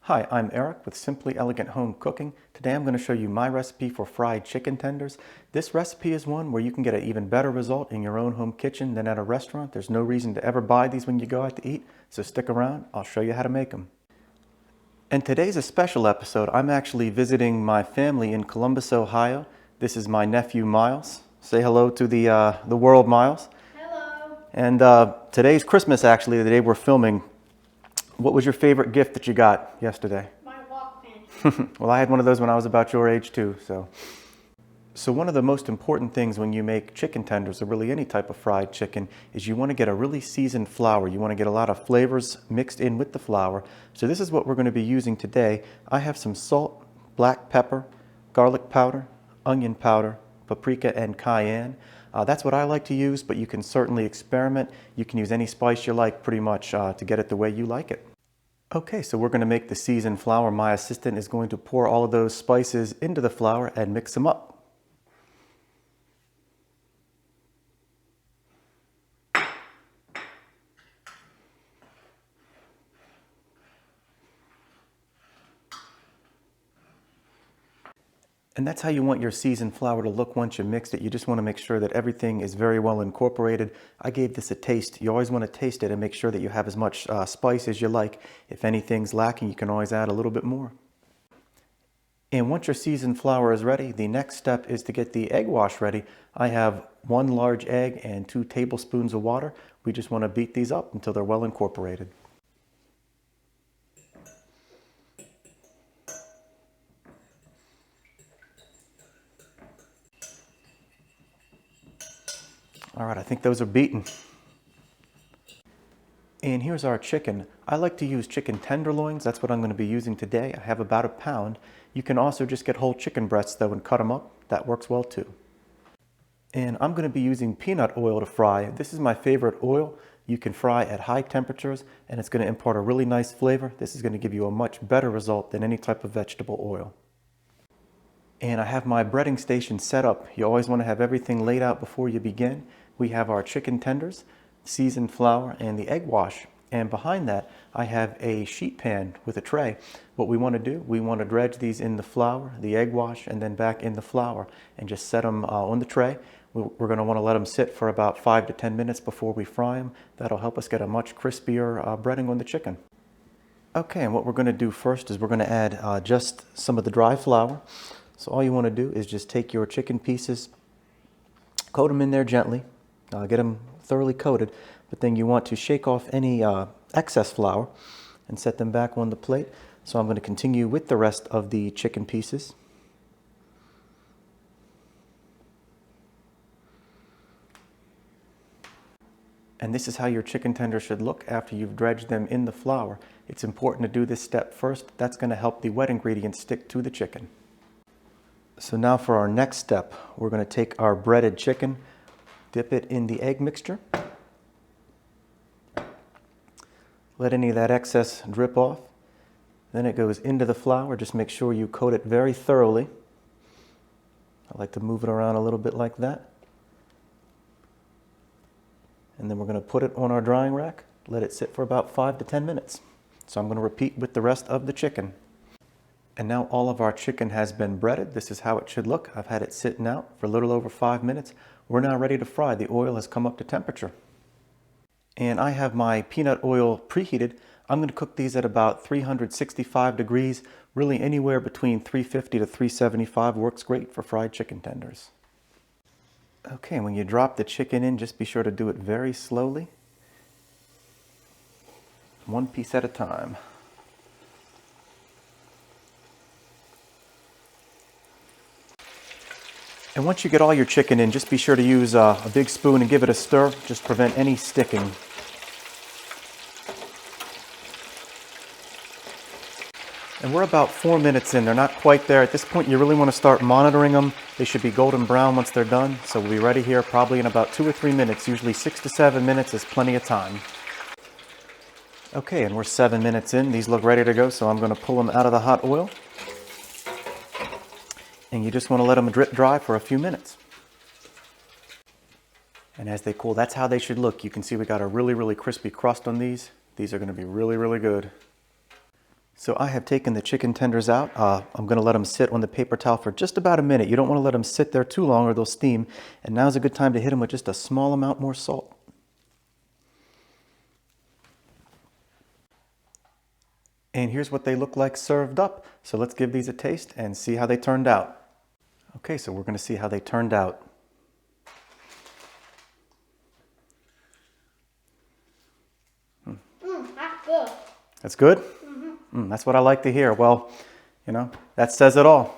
Hi, I'm Eric with Simply Elegant Home Cooking. Today I'm going to show you my recipe for fried chicken tenders. This recipe is one where you can get an even better result in your own home kitchen than at a restaurant. There's no reason to ever buy these when you go out to eat, so stick around. I'll show you how to make them. And today's a special episode. I'm actually visiting my family in Columbus, Ohio. This is my nephew, Miles. Say hello to the world, Miles. Hello. And today's Christmas, actually, the day we're filming. What was your favorite gift that you got yesterday? My Walkman. Well, I had one of those when I was about your age too. So one of the most important things when you make chicken tenders, or really any type of fried chicken, is you want to get a really seasoned flour. You want to get a lot of flavors mixed in with the flour. So this is what we're going to be using today. I have some salt, black pepper, garlic powder, onion powder, paprika, and cayenne. That's what I like to use, but you can certainly experiment. You can use any spice you like pretty much to get it the way you like it. Okay, so we're going to make the seasoned flour. My assistant is going to pour all of those spices into the flour and mix them up. And that's how you want your seasoned flour to look once you mixed it. You just want to make sure that everything is very well incorporated. I gave this a taste. You always want to taste it and make sure that you have as much spice as you like. If anything's lacking, you can always add a little bit more. And once your seasoned flour is ready, the next step is to get the egg wash ready. I have 1 large egg and 2 tablespoons of water. We just want to beat these up until they're well incorporated. All right, I think those are beaten. And here's our chicken. I like to use chicken tenderloins. That's what I'm going to be using today. I have about 1 pound. You can also just get whole chicken breasts though and cut them up. That works well too. And I'm going to be using peanut oil to fry. This is my favorite oil. You can fry at high temperatures and it's going to impart a really nice flavor. This is going to give you a much better result than any type of vegetable oil. And I have my breading station set up. You always want to have everything laid out before you begin. We have our chicken tenders, seasoned flour, and the egg wash. And behind that, I have a sheet pan with a tray. What we want to do, we want to dredge these in the flour, the egg wash, and then back in the flour, and just set them on the tray. We're going to want to let them sit for about 5 to 10 minutes before we fry them. That'll help us get a much crispier breading on the chicken. Okay, and what we're going to do first is we're going to add just some of the dry flour. So all you want to do is just take your chicken pieces, coat them in there gently, get them thoroughly coated, but then you want to shake off any excess flour and set them back on the plate. So I'm going to continue with the rest of the chicken pieces. And this is how your chicken tenders should look after you've dredged them in the flour. It's important to do this step first. That's going to help the wet ingredients stick to the chicken. So now for our next step, we're going to take our breaded chicken, dip it in the egg mixture, let any of that excess drip off. Then it goes into the flour. Just make sure you coat it very thoroughly. I like to move it around a little bit like that. And then we're going to put it on our drying rack, let it sit for about 5 to 10 minutes. So I'm going to repeat with the rest of the chicken. And now all of our chicken has been breaded. This is how it should look. I've had it sitting out for a little over 5 minutes. We're now ready to fry. The oil has come up to temperature. And I have my peanut oil preheated. I'm going to cook these at about 365 degrees. Really anywhere between 350 to 375 works great for fried chicken tenders. Okay, when you drop the chicken in, just be sure to do it very slowly. 1 piece at a time. And once you get all your chicken in, just be sure to use a big spoon and give it a stir. Just prevent any sticking. And we're about 4 minutes in. They're not quite there. At this point, you really want to start monitoring them. They should be golden brown once they're done. So we'll be ready here probably in about 2 or 3 minutes. Usually 6 to 7 minutes is plenty of time. Okay, and we're 7 minutes in. These look ready to go, so I'm going to pull them out of the hot oil. And you just want to let them drip dry for a few minutes. And as they cool, that's how they should look. You can see we got a really, really crispy crust on these. These are going to be really, really good. So I have taken the chicken tenders out. I'm going to let them sit on the paper towel for just about a minute. You don't want to let them sit there too long or they'll steam. And now's a good time to hit them with just a small amount more salt. And here's what they look like served up. So let's give these a taste and see how they turned out. Okay, so we're going to see how they turned out. That's good. That's good? That's what I like to hear. Well, that says it all.